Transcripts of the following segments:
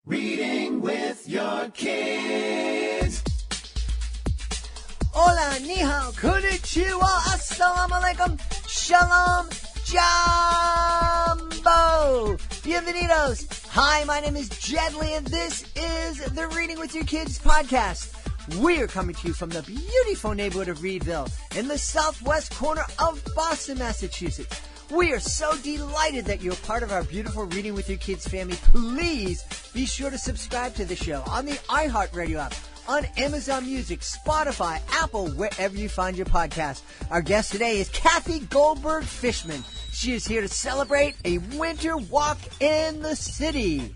Reading with your kids. Hola, ni hao, konnichiwa, assalamu alaikum, shalom, jambo, bienvenidos. Hi, my name is Jed Lee, and this is the Reading with Your Kids podcast. We're coming to you from the beautiful neighborhood of Reedville in the southwest corner of Boston, Massachusetts. We are so delighted that you're part of our beautiful Reading with Your Kids family. Please be sure to subscribe to the show on the iHeartRadio app, on Amazon Music, Spotify, Apple, wherever you find your podcast. Our guest today is Kathy Goldberg Fishman. She is here to celebrate a winter walk in the city.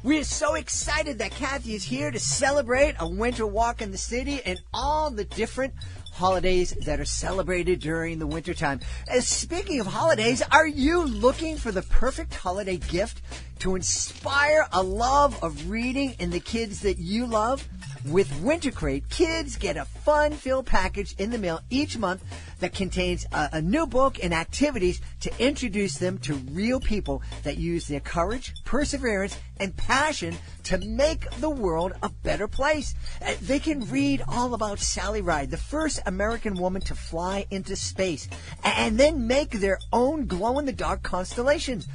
We are so excited that Kathy is here to celebrate a winter walk in the city and all the different holidays that are celebrated during the wintertime. Speaking of holidays, are you looking for the perfect holiday gift to inspire a love of reading in the kids that you love? With Winter Crate, kids get a fun-filled package in the mail each month that contains a new book and activities to introduce them to real people that use their courage, perseverance, and passion to make the world a better place. They can read all about Sally Ride, the first American woman to fly into space, and then make their own glow-in-the-dark constellations.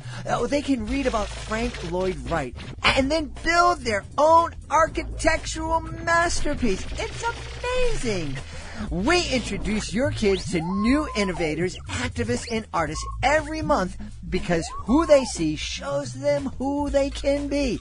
They can read about Frank Lloyd Wright, and then build their own architectural masterpiece. It's amazing. We introduce your kids to new innovators, activists, and artists every month because who they see shows them who they can be.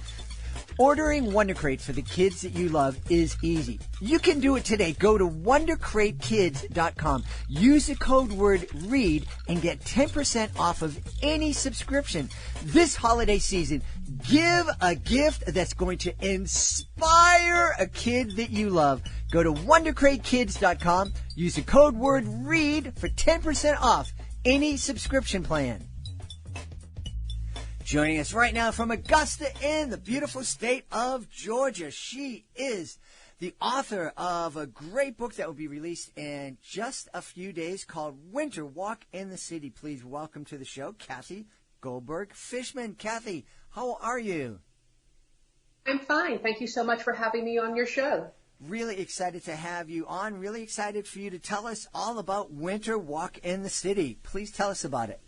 Ordering Wonder Crate for the kids that you love is easy. You can do it today. Go to WonderCrateKids.com. Use the code word READ and get 10% off of any subscription. This holiday season, give a gift that's going to inspire a kid that you love. Go to WonderCrateKids.com. Use the code word READ for 10% off any subscription plan. Joining us right now from Augusta in the beautiful state of Georgia, she is the author of a great book that will be released in just a few days called Winter Walk in the City. Please welcome to the show, Kathy Goldberg Fishman. Kathy, how are you? I'm fine. Thank you so much for having me on your show. Really excited to have you on. Really excited for you to tell us all about Winter Walk in the City. Please tell us about it.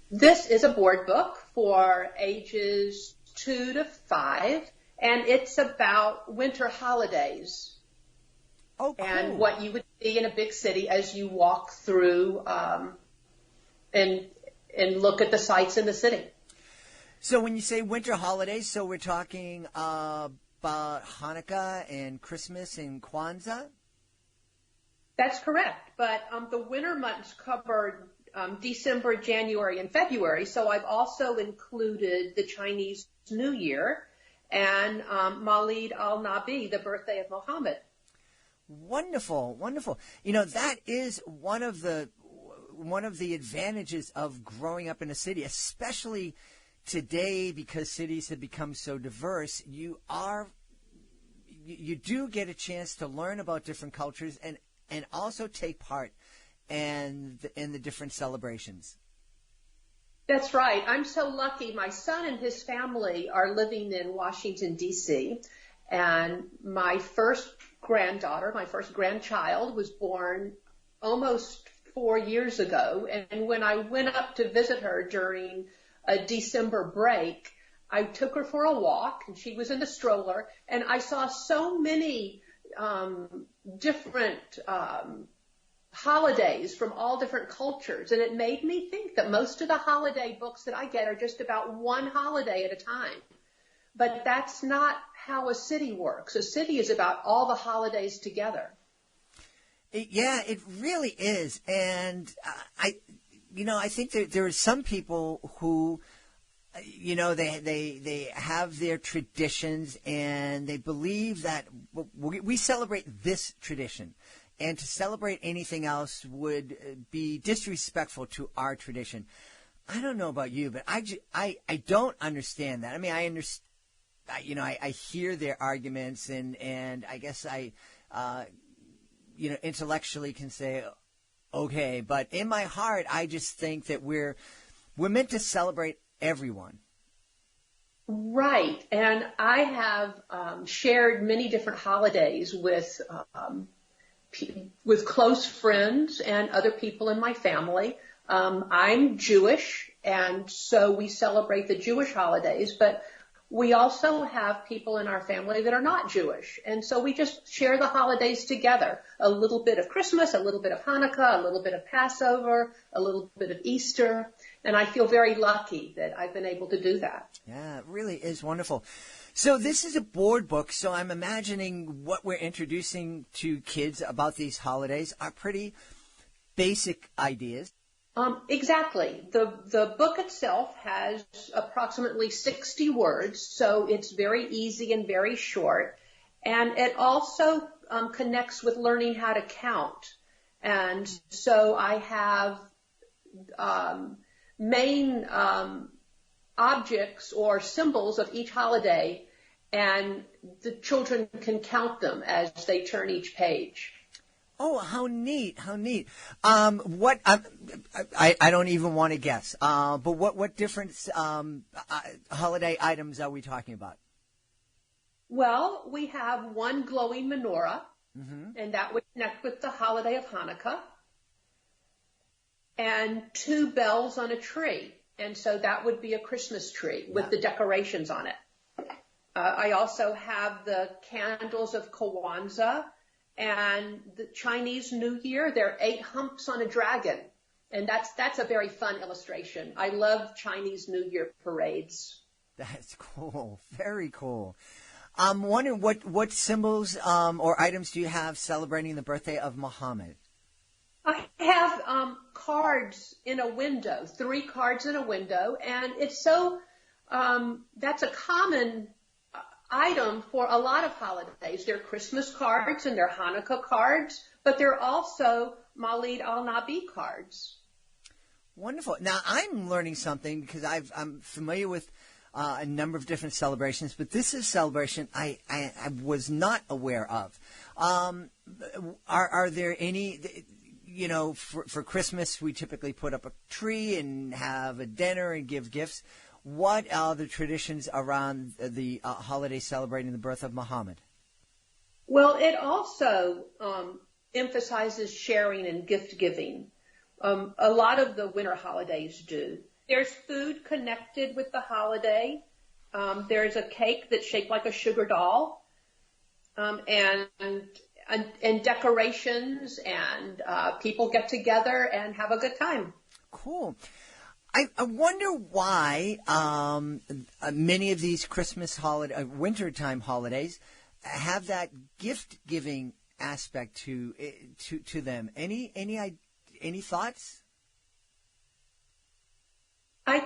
This is a board book for ages 2 to 5, and it's about winter holidays. Oh, cool. And what you would see in a big city as you walk through and look at the sights in the city. So when you say winter holidays, so we're talking about Hanukkah and Christmas and Kwanzaa? That's correct. But the winter months covered December, January, and February. So I've also included the Chinese New Year and Mawlid al-Nabi, the birthday of Muhammad. Wonderful, wonderful. You know, that is one of the advantages of growing up in a city, especially today because cities have become so diverse. You do get a chance to learn about different cultures and also take part in the different celebrations. That's right. I'm so lucky. My son and his family are living in Washington, D.C., and my first granddaughter, my first grandchild, was born almost 4 years ago. And when I went up to visit her during a December break, I took her for a walk, and she was in the stroller, and I saw so many different holidays from all different cultures, and it made me think that most of the holiday books that I get are just about one holiday at a time. But that's not how a city works. A city is about all the holidays together. Yeah, it really is. And I think that there are some people who, they have their traditions and they believe that we celebrate this tradition. And to celebrate anything else would be disrespectful to our tradition. I don't know about you, but I don't understand that. I mean, I understand. I hear their arguments, and I guess I intellectually can say, okay, but in my heart, I just think that we're meant to celebrate everyone. Right. And I have shared many different holidays with close friends and other people in my family. I'm Jewish, and so we celebrate the Jewish holidays, but we also have people in our family that are not Jewish. And so we just share the holidays together. A little bit of Christmas, a little bit of Hanukkah, a little bit of Passover, a little bit of Easter. And I feel very lucky that I've been able to do that. Yeah, it really is wonderful. So this is a board book, so I'm imagining what we're introducing to kids about these holidays are pretty basic ideas. Exactly. The book itself has approximately 60 words, so it's very easy and very short. And it also connects with learning how to count. And so I have main objects or symbols of each holiday, and the children can count them as they turn each page. Oh, how neat! How neat! What I don't even want to guess. But what different holiday items are we talking about? Well, we have one glowing menorah, and that would connect with the holiday of Hanukkah, and two bells on a tree, and so that would be a Christmas tree with the decorations on it. I also have the candles of Kwanzaa. And the Chinese New Year, there are 8 humps on a dragon. And that's a very fun illustration. I love Chinese New Year parades. That's cool. Very cool. I'm wondering what symbols or items do you have celebrating the birthday of Muhammad? I have cards in a window, 3 cards in a window. And it's so, that's a common item for a lot of holidays. They're Christmas cards and they're Hanukkah cards, but they're also Mawlid al-Nabi cards. Wonderful. Now, I'm learning something because I'm familiar with a number of different celebrations, but this is a celebration I was not aware of. Are there any, for Christmas, we typically put up a tree and have a dinner and give gifts. What are the traditions around the holiday celebrating the birth of Muhammad? Well, it also emphasizes sharing and gift giving. A lot of the winter holidays do. There's food connected with the holiday. There's a cake that's shaped like a sugar doll, and decorations, and people get together and have a good time. Cool. I wonder why many of these Christmas wintertime holidays have that gift-giving aspect to them. Any thoughts? I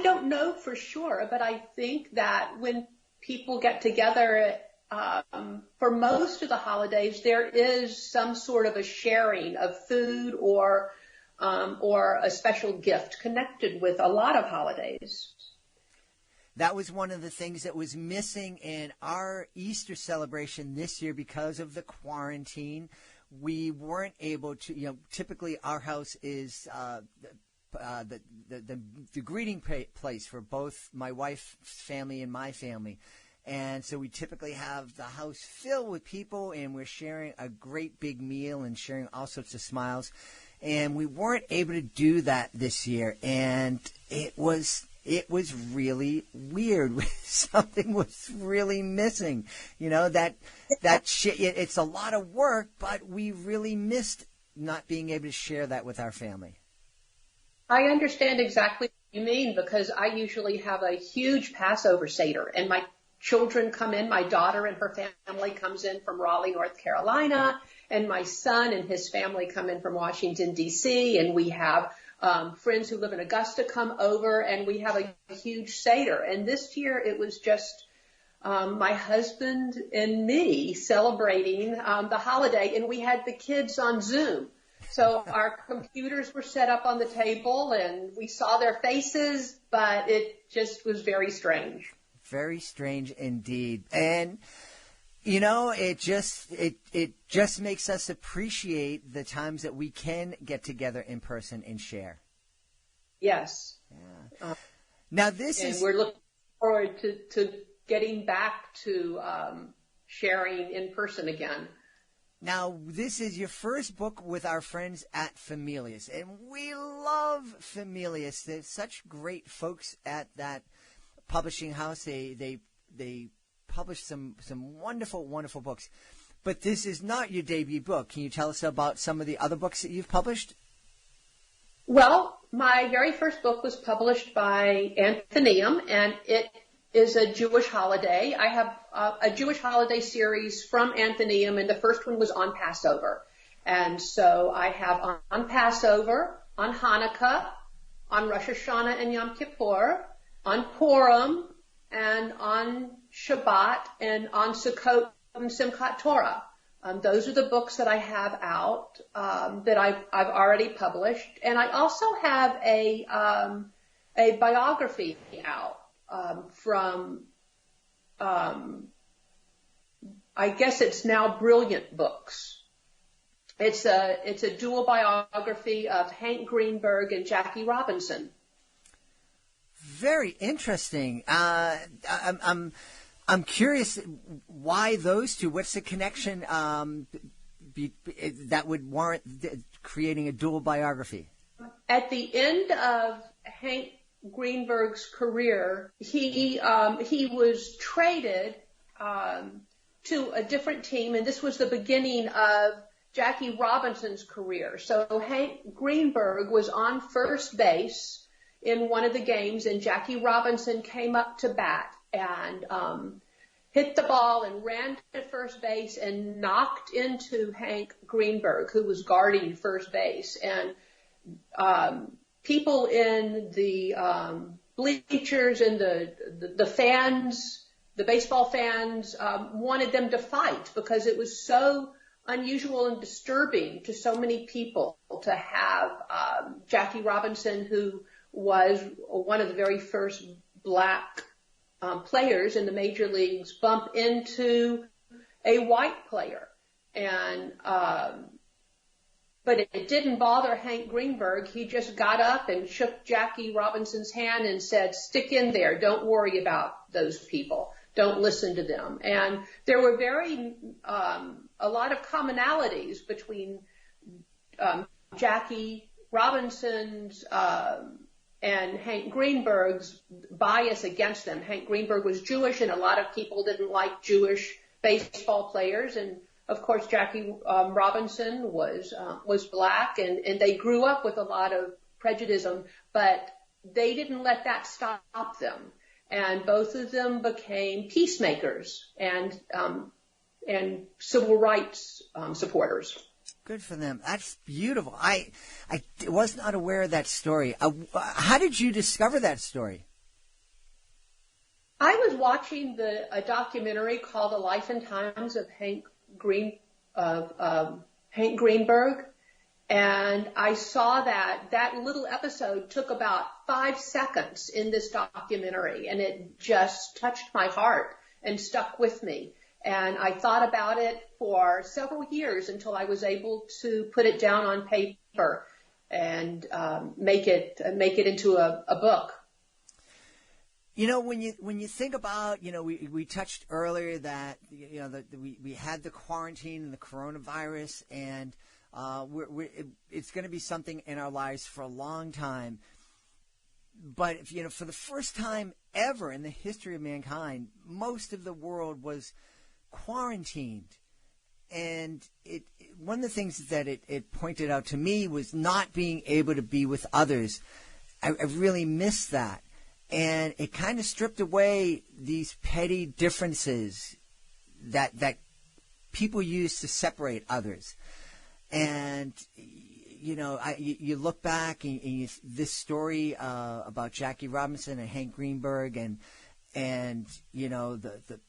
don't know for sure, but I think that when people get together for most of the holidays, there is some sort of a sharing of food or a special gift connected with a lot of holidays. That was one of the things that was missing in our Easter celebration this year because of the quarantine. We weren't able to, typically our house is the greeting place for both my wife's family and my family. And so we typically have the house filled with people, and we're sharing a great big meal and sharing all sorts of smiles. And we weren't able to do that this year, and it was really weird. Something was really missing. It's a lot of work, but we really missed not being able to share that with our family. I understand exactly what you mean, because I usually have a huge Passover Seder, and my children come in. My daughter and her family comes in from Raleigh, North Carolina, and my son and his family come in from Washington, D.C., and we have friends who live in Augusta come over, and we have a huge Seder. And this year it was just my husband and me celebrating the holiday, and we had the kids on Zoom. So our computers were set up on the table, and we saw their faces, but it just was very strange. Very strange indeed. And it just makes us appreciate the times that we can get together in person and share. Yes. Yeah. Now this and is we're looking forward to getting back to sharing in person again. Now, this is your first book with our friends at Familius, and we love Familius. They're such great folks at that publishing house. They publish some wonderful, wonderful books. But this is not your debut book. Can you tell us about some of the other books that you've published? Well, my very first book was published by Athenaeum, and it is a Jewish holiday. I have a Jewish holiday series from Athenaeum, and the first one was on Passover. And so I have on Passover, on Hanukkah, on Rosh Hashanah and Yom Kippur, on Purim, and on Shabbat, and on Sukkot and Simchat Torah. Those are the books that I have out that I've already published. And I also have a biography out. From, I guess it's now Brilliant Books. It's a dual biography of Hank Greenberg and Jackie Robinson. Very interesting. I'm curious why those two. What's the connection that would warrant creating a dual biography? At the end of Hank Greenberg's career, he was traded to a different team, and this was the beginning of Jackie Robinson's career. So Hank Greenberg was on first base in one of the games, and Jackie Robinson came up to bat and hit the ball and ran to first base and knocked into Hank Greenberg, who was guarding first base. And people in the bleachers and the fans, the baseball fans, wanted them to fight because it was so unusual and disturbing to so many people to have Jackie Robinson, who was one of the very first black players in the major leagues, bump into a white player. And but it didn't bother Hank Greenberg. He just got up and shook Jackie Robinson's hand and said, "Stick in there. Don't worry about those people. Don't listen to them." And there were a lot of commonalities between Jackie Robinson's and Hank Greenberg's bias against them. Hank Greenberg was Jewish, and a lot of people didn't like Jewish baseball players. And of course, Jackie Robinson was black, and they grew up with a lot of prejudice, but they didn't let that stop them. And both of them became peacemakers and civil rights supporters. Good for them. That's beautiful. I was not aware of that story. How did you discover that story? I was watching a documentary called "The Life and Times of Hank Greenberg," and I saw that little episode took about 5 seconds in this documentary, and it just touched my heart and stuck with me. And I thought about it for several years until I was able to put it down on paper and make it into a book. You know, when you think about, we touched earlier that we had the quarantine and the coronavirus, and it's going to be something in our lives for a long time. But for the first time ever in the history of mankind, most of the world was quarantined, and one of the things that it pointed out to me was not being able to be with others. I really missed that. And it kind of stripped away these petty differences that people use to separate others. And, you look back and this story about Jackie Robinson and Hank Greenberg and the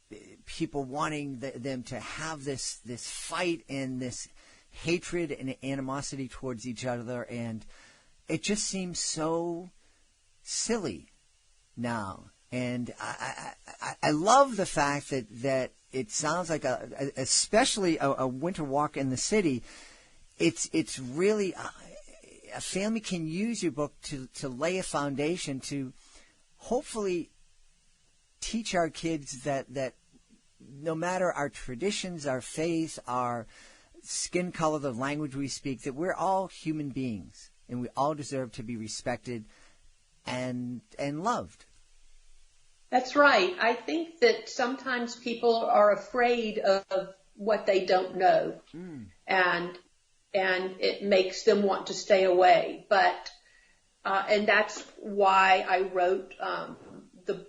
people wanting them to have this fight and this hatred and animosity towards each other. And it just seems so silly now. And I love the fact that it sounds like especially a winter walk in the city. It's really a family can use your book to lay a foundation to hopefully teach our kids that no matter our traditions, our faith, our skin color, the language we speak, that we're all human beings and we all deserve to be respected and loved. That's right. I think that sometimes people are afraid of what they don't know, and it makes them want to stay away. But and that's why I wrote the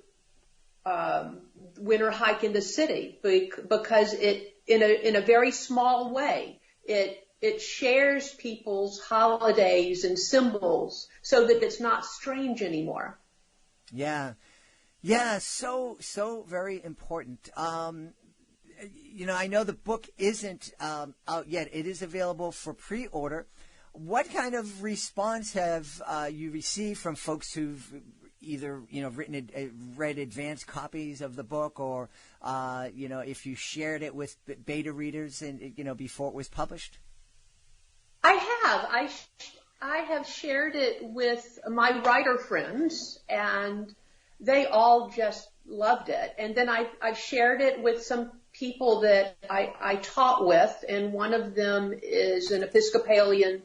Winter Hike in the City, because it in a very small way it shares people's holidays and symbols so that it's not strange anymore. Yeah, so very important. I know the book isn't out yet. It is available for pre-order. What kind of response have you received from folks who've either read advanced copies of the book, or if you shared it with beta readers and before it was published? I have shared it with my writer friends, and they all just loved it. And then I've shared it with some people that I taught with, and one of them is an Episcopalian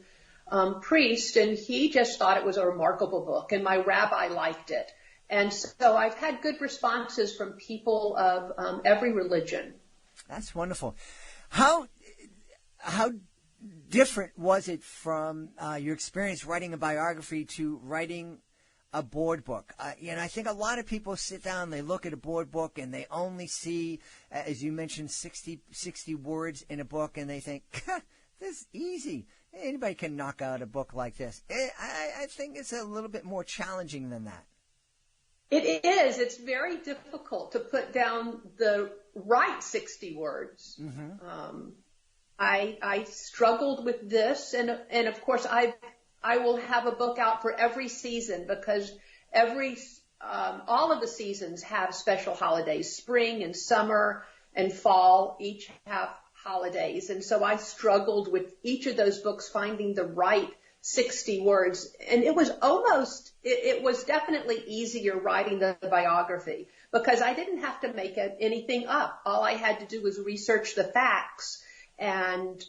priest, and he just thought it was a remarkable book, and my rabbi liked it. And so I've had good responses from people of every religion. That's wonderful. How different was it from your experience writing a biography to writing a board book? I think a lot of people sit down, they look at a board book, and they only see, as you mentioned, 60 words in a book, and they think, this is easy. Anybody can knock out a book like this. I think it's a little bit more challenging than that. It is. It's very difficult to put down the right 60 words. Mm-hmm. I struggled with this, and of course I will have a book out for every season, because all of the seasons have special holidays. Spring and summer and fall each have holidays. And so I struggled with each of those books, finding the right 60 words. And it was definitely easier writing the biography, because I didn't have to make anything up. All I had to do was research the facts and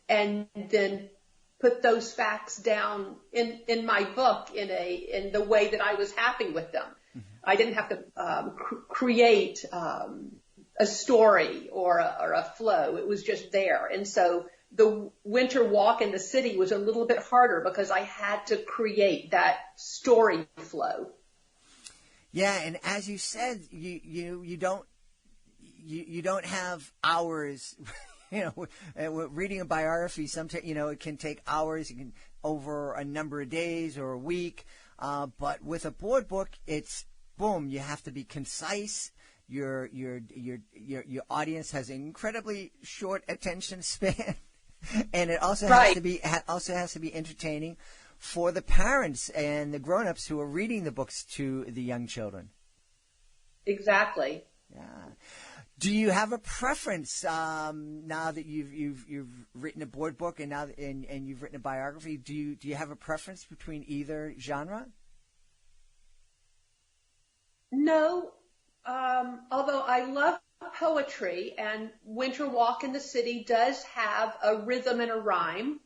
then put those facts down in my book in the way that I was happy with them. Mm-hmm. I didn't have to create a story or a flow. It was just there. And so the winter walk in the city was a little bit harder, because I had to create that story flow. Yeah, and as you said, you don't have hours. Reading a biography, sometimes it can take hours. It can over a number of days or a week. But with a board book, it's boom. You have to be concise. Your audience has an incredibly short attention span, and it also has to be entertaining for the parents and the grown-ups who are reading the books to the young children. Exactly. Yeah. Do you have a preference now that you've written a board book and you've written a biography? Do you have a preference between either genre? No. Although I love poetry, and Winter Walk in the City does have a rhythm and a rhyme,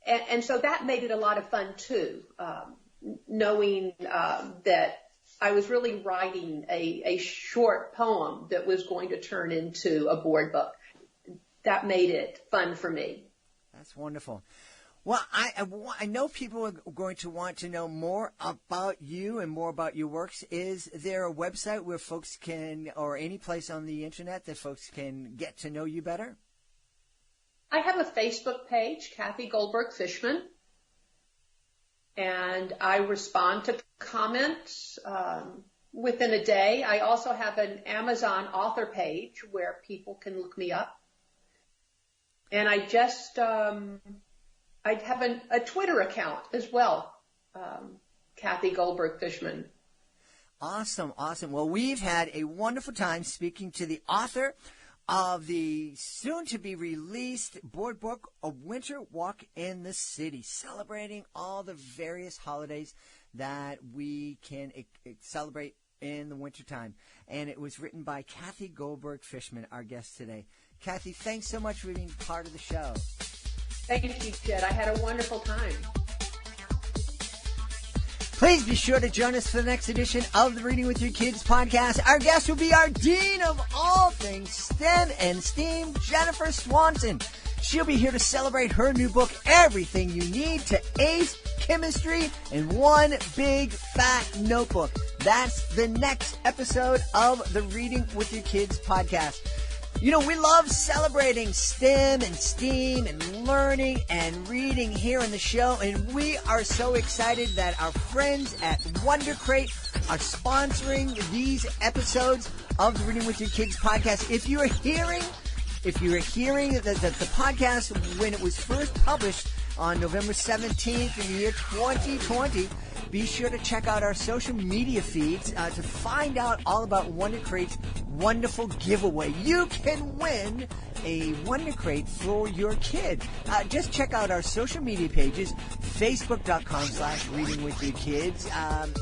and so that made it a lot of fun too, knowing that I was really writing a short poem that was going to turn into a board book. That made it fun for me. That's wonderful. Well, I know people are going to want to know more about you and more about your works. Is there a website where folks can, or any place on the internet that folks can get to know you better? I have a Facebook page, Kathy Goldberg Fishman, and I respond to comments within a day. I also have an Amazon author page where people can look me up. And I just... I have a Twitter account as well, Kathy Goldberg Fishman. Awesome. Well, we've had a wonderful time speaking to the author of the soon-to-be-released board book, A Winter Walk in the City, celebrating all the various holidays that we can celebrate in the wintertime. And it was written by Kathy Goldberg Fishman, our guest today. Kathy, thanks so much for being part of the show. Thank you, Jed. I had a wonderful time. Please be sure to join us for the next edition of the Reading with Your Kids podcast. Our guest will be our Dean of all things STEM and STEAM, Jennifer Swanson. She'll be here to celebrate her new book, Everything You Need to Ace Chemistry in One Big Fat Notebook. That's the next episode of the Reading with Your Kids podcast. You know, we love celebrating STEM and STEAM and learning and reading here on the show, and we are so excited that our friends at Wonder Crate are sponsoring these episodes of the Reading with Your Kids podcast. If you were hearing the podcast when it was first published on November 17th in the year 2020, be sure to check out our social media feeds to find out all about Wonder Crate's wonderful giveaway. You can win a Wonder Crate for your kid. Just check out our social media pages, facebook.com/readingwithyourkids.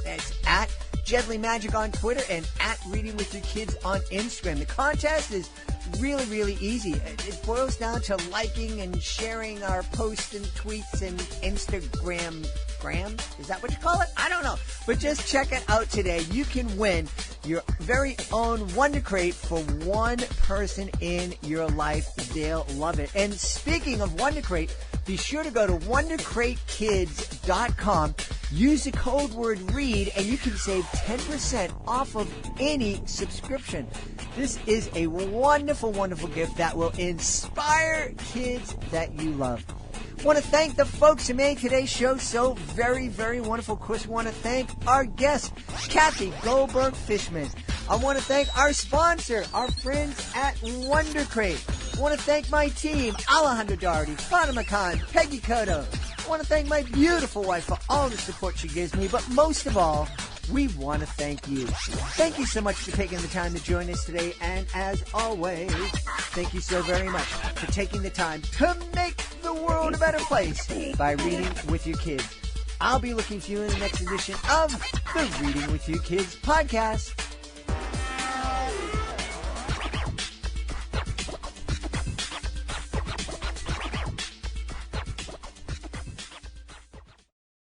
It's at Jedley Magic on Twitter and at Reading with Your Kids on Instagram. The contest is really, really easy. It boils down to liking and sharing our posts and tweets and Instagram. Is that what you call it? I don't know. But just check it out today. You can win your very own Wonder Crate for one person in your life. They'll love it. And speaking of Wonder Crate, be sure to go to WonderCrateKids.com. Use the code word READ and you can save 10% off of any subscription. This is a wonderful, wonderful gift that will inspire kids that you love. I want to thank the folks who made today's show so very, very wonderful. Of course, we want to thank our guest, Kathy Goldberg Fishman. I want to thank our sponsor, our friends at Wonder Crate. I want to thank my team, Alejandro Doherty, Fatima Khan, Peggy Cotto. I want to thank my beautiful wife for all the support she gives me, but most of all, we want to thank you. Thank you so much for taking the time to join us today, and as always, thank you so very much for taking the time to make the world a better place by reading with your kids. I'll be looking for you in the next edition of the Reading with Your Kids podcast.